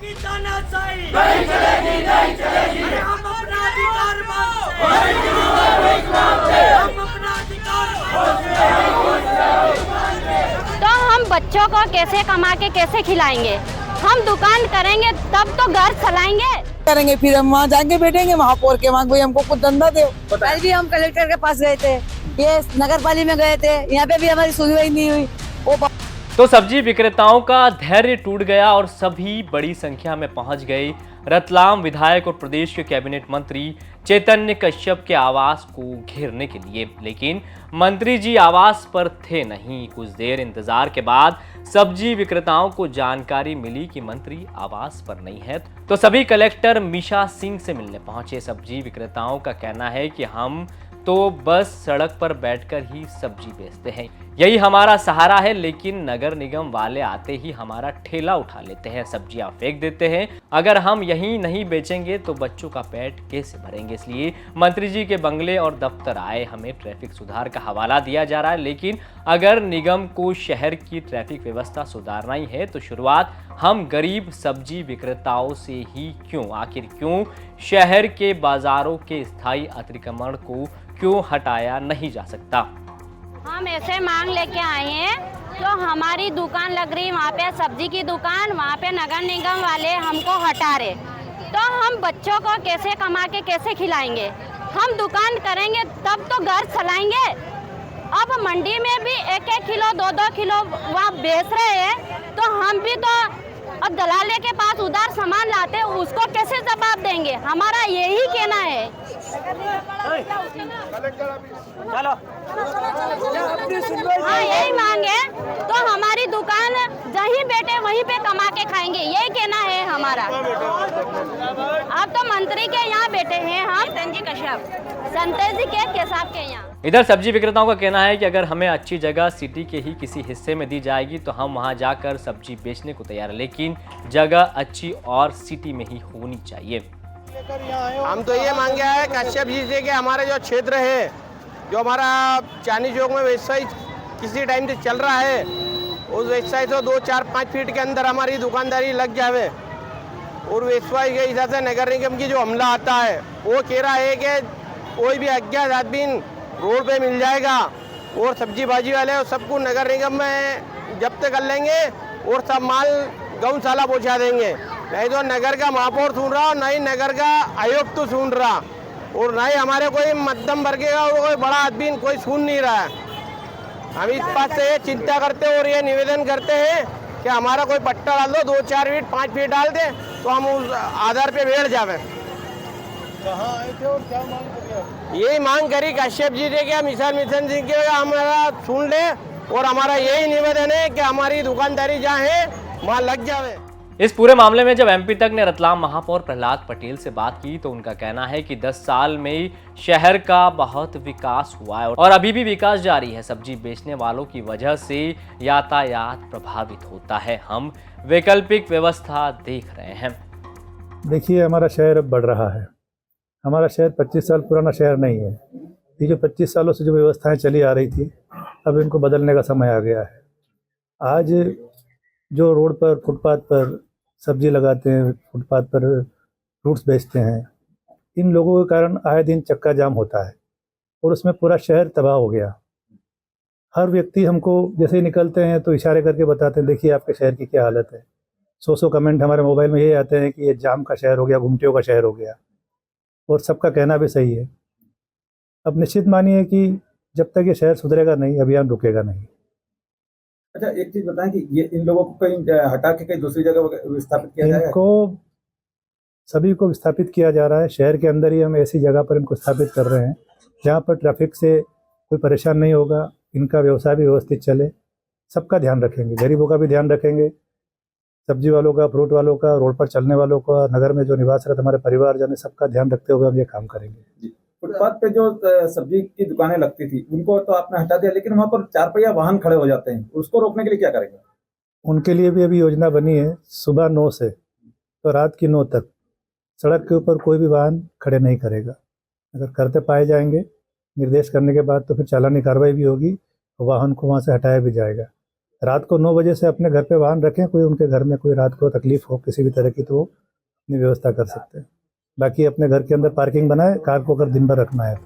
चलेगी तानाशाही, नहीं चलेगी, नहीं चलेगी। हम अपना अधिकार मांगते, हम अपना अधिकार मांगते। तो हम बच्चों को कैसे कमा के कैसे खिलाएंगे? हम दुकान करेंगे तब तो घर चलाएंगे। करेंगे फिर हम वहाँ जाएंगे बैठेंगे महापौर के वहाँ, भाई हमको कुछ धंधा दो। कल भी हम कलेक्टर के पास गए थे, ये नगर पालिका में गए थे, यहाँ पे भी हमारी सुनवाई ही नहीं हुई। वो तो सब्जी विक्रेताओं का धैर्य टूट गया और सभी बड़ी संख्या में पहुंच गए रतलाम विधायक और प्रदेश के कैबिनेट मंत्री चैतन्य कश्यप के आवास को घेरने के लिए। लेकिन मंत्री जी आवास पर थे नहीं। कुछ देर इंतजार के बाद सब्जी विक्रेताओं को जानकारी मिली कि मंत्री आवास पर नहीं है, तो सभी कलेक्टर मीशा सिंह से मिलने पहुंचे। सब्जी विक्रेताओं का कहना है कि हम तो बस सड़क पर बैठकर ही सब्जी बेचते हैं, यही हमारा सहारा है, लेकिन नगर निगम वाले आते ही हमारा ठेला उठा लेते हैं, सब्जियां फेंक देते हैं। अगर हम यहीं नहीं बेचेंगे तो बच्चों का पेट कैसे भरेंगे? इसलिए मंत्री जी के बंगले और दफ्तर आए। हमें ट्रैफिक सुधार का हवाला दिया जा रहा है, लेकिन अगर निगम को शहर की ट्रैफिक व्यवस्था सुधारना ही है तो शुरुआत हम गरीब सब्जी विक्रेताओं से ही क्यों? आखिर क्यों शहर के बाजारों के स्थायी अतिक्रमण को क्यों हटाया नहीं जा सकता? हम ऐसे मांग लेके आए हैं, तो हमारी दुकान लग रही वहाँ पे सब्जी की दुकान, वहाँ पे नगर निगम वाले हमको हटा रहे, तो हम बच्चों को कैसे कमा के कैसे खिलाएंगे? हम दुकान करेंगे तब तो घर चलाएंगे। अब मंडी में भी 1-1 किलो 2-2 किलो वहाँ बेच रहे हैं, तो हम भी तो अब दलाले के पास उधार सामान लाते हैं, उसको कैसे जवाब देंगे? हमारा यही कहना है। हाँ, यही मांग है, तो हमारी दुकान जहीं बैठे वहीं पे कमा के खाएंगे, यही कहना है हमारा। अब तो मंत्री के यहाँ बैठे हैं हम, संतोष जी के केसाब के यहाँ। इधर सब्जी विक्रेताओं का कहना है कि अगर हमें अच्छी जगह सिटी के ही किसी हिस्से में दी जाएगी तो हम वहां जाकर सब्जी बेचने को तैयार है, लेकिन जगह अच्छी और सिटी में ही होनी चाहिए। हम तो ये मांगे है कश्यप जी से कि हमारे जो क्षेत्र है, जो हमारा चांदनी चौक में व्यवसाय किसी टाइम से चल रहा है, उस व्यवसाय से 2-4-5 फीट के अंदर हमारी दुकानदारी लग जावे। और व्यवसाय के हिसाब से नगर निगम की जो हमला आता है, वो कह रहा है कि कोई भी अज्ञात आदमी रोड पे मिल जाएगा और सब्जी भाजी वाले और सबको नगर निगम में जब्त कर लेंगे और सब माल गौशाला पहुंचा देंगे। नहीं तो नगर का महापौर सुन रहा, नहीं नगर का आयुक्त तो सुन रहा, और नहीं हमारे कोई मध्यम वर्ग का कोई बड़ा आदमी कोई सुन नहीं रहा है। हम इस बात से ये चिंता करते हैं और ये निवेदन करते हैं कि हमारा कोई पट्टा डाल दो, 2-4 फीट 5 फीट डाल दे तो हम उस आधार पे बैठ जावे। कहाँ आए थे और क्या मांग कर? यही मांग करी कश्यप जी ने, क्या मिशन सिंह के हमारा सुन ले, और हमारा यही निवेदन है कि हमारी दुकानदारी जहाँ है वहाँ लग जावे। इस पूरे मामले में जब एमपी तक ने रतलाम महापौर प्रहलाद पटेल से बात की तो उनका कहना है कि 10 साल में शहर का बहुत विकास हुआ है और अभी भी विकास जारी है। सब्जी बेचने वालों की वजह से यातायात प्रभावित होता है। हम वैकल्पिक व्यवस्था देख रहे हैं। देखिए, हमारा शहर अब बढ़ रहा है। हमारा शहर 25 साल पुराना शहर नहीं है। ये जो 25 सालों से जो व्यवस्थाएं चली आ रही थी, अब इनको बदलने का समय आ गया है। आज जो रोड पर फुटपाथ पर सब्जी लगाते हैं, फुटपाथ पर फ्रूट्स बेचते हैं, इन लोगों के कारण आए दिन चक्का जाम होता है और उसमें पूरा शहर तबाह हो गया। हर व्यक्ति हमको जैसे ही निकलते हैं तो इशारे करके बताते हैं, देखिए आपके शहर की क्या हालत है। 100 कमेंट हमारे मोबाइल में ये आते हैं कि ये जाम का शहर हो गया, घुमटियों का शहर हो गया, और सबका कहना भी सही है। अब निश्चित मानिए कि जब तक ये शहर सुधरेगा नहीं, अभियान रुकेगा नहीं। अच्छा, एक चीज बताएं कि ये इन लोगों को कहीं हटा के कहीं दूसरी जगह विस्थापित किया जाएगा? इनको सभी को विस्थापित किया जा रहा है। शहर के अंदर ही हम ऐसी जगह पर इनको स्थापित कर रहे हैं जहाँ पर ट्रैफिक से कोई परेशान नहीं होगा, इनका व्यवसाय भी व्यवस्थित चले। सबका ध्यान रखेंगे, गरीबों का भी ध्यान रखेंगे, सब्जी वालों का, फ्रूट वालों का, रोड पर चलने वालों का, नगर में जो निवासरत हमारे परिवारजन है, सबका ध्यान रखते हुए हम ये काम करेंगे। फुटपाथ पे जो सब्जी की दुकानें लगती थी उनको तो आपने हटा दिया, लेकिन वहाँ पर 4 पहिया वाहन खड़े हो जाते हैं, उसको रोकने के लिए क्या करेंगे? उनके लिए भी अभी योजना बनी है। सुबह 9 से तो रात की 9 तक सड़क के ऊपर कोई भी वाहन खड़े नहीं करेगा। अगर करते पाए जाएंगे, निर्देश करने के बाद, तो फिर चालानी कार्रवाई भी होगी, वाहन को वहाँ से हटाया भी जाएगा। रात को 9 बजे से अपने घर पे वाहन रखें, कोई उनके घर में कोई रात को तकलीफ हो किसी भी तरह की तो वो अपनी व्यवस्था कर सकते हैं। बाकी अपने घर के अंदर पार्किंग बनाए, कार को अगर दिन भर रखना है।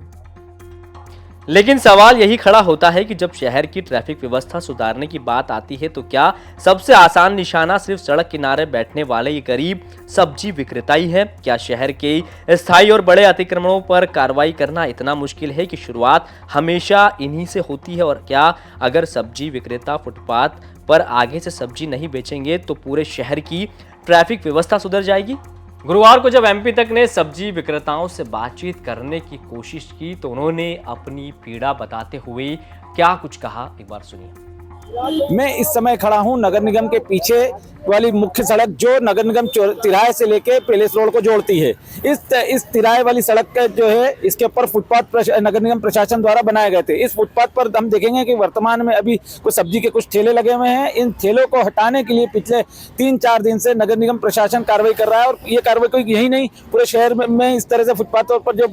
लेकिन सवाल यही खड़ा होता है कि जब शहर की ट्रैफिक व्यवस्था सुधारने की बात आती है तो क्या सबसे आसान निशाना सिर्फ सड़क किनारे बैठने वाले ये गरीब सब्जी विक्रेता ही है? क्या शहर के स्थायी और बड़े अतिक्रमणों पर कार्रवाई करना इतना मुश्किल है कि शुरुआत हमेशा इन्हीं से होती है? और क्या अगर सब्जी विक्रेता फुटपाथ पर आगे से सब्जी नहीं बेचेंगे तो पूरे शहर की ट्रैफिक व्यवस्था सुधर जाएगी? गुरुवार को जब एमपी तक ने सब्जी विक्रेताओं से बातचीत करने की कोशिश की तो उन्होंने अपनी पीड़ा बताते हुए क्या कुछ कहा, एक बार सुनिए। मैं इस समय खड़ा हूं नगर निगम के पीछे वाली मुख्य सड़क जो नगर निगम तिराहे से लेके पैलेस रोड को जोड़ती है। इस तिराहे वाली सड़क का जो है इसके ऊपर फुटपाथ नगर निगम प्रशासन द्वारा बनाए गए थे। इस फुटपाथ पर हम देखेंगे कि वर्तमान में अभी कुछ सब्जी के कुछ ठेले लगे हुए हैं। इन ठेलों को हटाने के लिए पिछले 3-4 दिन से नगर निगम प्रशासन कार्रवाई कर रहा है और ये कार्रवाई कोई यही नहीं, पूरे शहर में इस तरह से फुटपाथों पर जो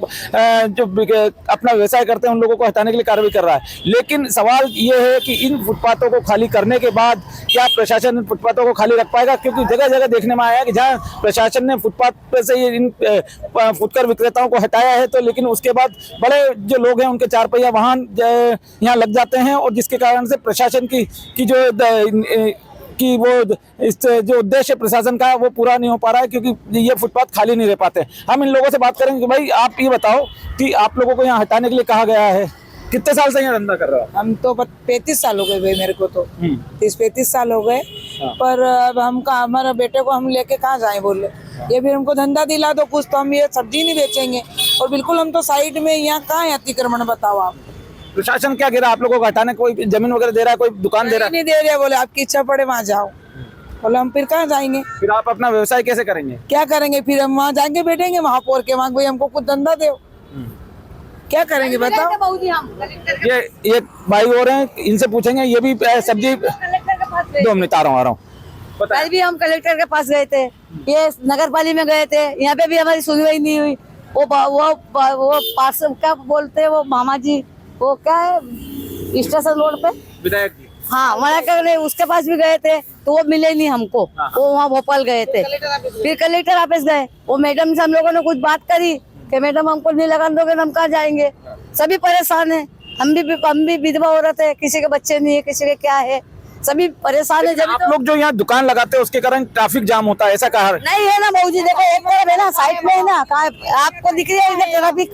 अपना व्यवसाय करते हैं उन लोगों को हटाने के लिए कार्रवाई कर रहा है। लेकिन सवाल ये है कि इन फुटपाथों को खाली करने के बाद क्या प्रशासन इन फुटपाथों को खाली रख पाएगा? क्योंकि जगह जगह देखने में आया है कि जहां प्रशासन ने फुटपाथ पे से इन फुटकर विक्रेताओं को हटाया है तो लेकिन उसके बाद बड़े जो लोग हैं उनके 4 पहिया वाहन यहाँ लग जाते हैं और जिसके कारण से प्रशासन की वो इस जो उद्देश्य प्रशासन का वो पूरा नहीं हो पा रहा है क्योंकि ये फुटपाथ खाली नहीं रह पाते। हम इन लोगों से बात करेंगे कि भाई आप ये बताओ कि आप लोगों को यहाँ हटाने के लिए कहा गया है, कितने साल से यहाँ धंधा कर रहा है? हम तो 35 साल हो गए भाई, मेरे को तो 30-35 साल हो गए। पर अब हमारे बेटे को हम लेके कहाँ जाए बोले, ये भी हमको धंधा दिला दो कुछ तो हम ये सब्जी नहीं बेचेंगे। और बिल्कुल हम तो साइड में, यहाँ कहाँ है अतिक्रमण बताओ आप? प्रशासन क्या कह रहा है आप लोगों को हटाने? कोई जमीन वगैरह दे रहा है, कोई दुकान दे रहा है? नहीं दे रहे, बोले आपकी इच्छा पड़े वहाँ जाओ। बोले हम फिर कहाँ जाएंगे? फिर आप अपना व्यवसाय कैसे करेंगे? क्या करेंगे फिर? हम वहाँ जाएंगे बैठेंगे महापौर के वहाँ, भाई हमको कुछ धंधा दो, क्या करेंगे बताओ? ये भाई हो रहे हैं, इनसे पूछेंगे। ये भी सब्जी 2 मिनट आ रहा हूँ। कल भी हम कलेक्टर के पास गए थे, ये नगर पालिका में गए थे, यहाँ पे भी हमारी सुनवाई नहीं हुई। वो पार्षद क्या बोलते हैं वो मामा जी, वो क्या है स्टेशन रोड पे विधायक जी, हाँ वहाँ उसके पास भी गए थे तो वो मिले नहीं हमको। वो वहाँ भोपाल गए थे, फिर कलेक्टर ऑफिस गए, वो मैडम से हम लोगों ने कुछ बात करी कि मैडम हमको नहीं लगाने दोगे, हम कहाँ जाएंगे? सभी परेशान है, हम भी विधवा औरत है, किसी के बच्चे नहीं है, किसी के क्या है, सभी परेशान है। जब आप लोग जो यहाँ दुकान लगाते हैं उसके कारण ट्रैफिक जाम होता है, ऐसा कहा नहीं है ना बहू जी? देखो एक तरफ है ना, साइड में है ना, आपको दिख रही है ट्रैफिक,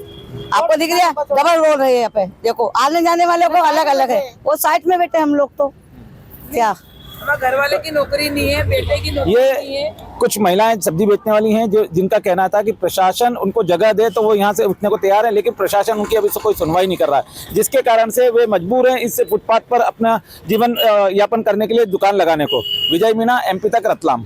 आपको दिख रहा है डबल रोड है यहाँ पे। देखो आने जाने वाले को अलग अलग है, वो साइड में बैठे हम लोग तो क्या, घर वाले की नौकरी नहीं है, बेटे की नौकरी नहीं है। कुछ महिलाएं सब्जी बेचने वाली हैं जो जिनका कहना था कि प्रशासन उनको जगह दे तो वो यहाँ से उठने को तैयार है, लेकिन प्रशासन उनकी अभी से कोई सुनवाई नहीं कर रहा है, जिसके कारण से वे मजबूर हैं इस फुटपाथ पर अपना जीवन यापन करने के लिए दुकान लगाने को। विजय मीणा, एमपी तक, रतलाम।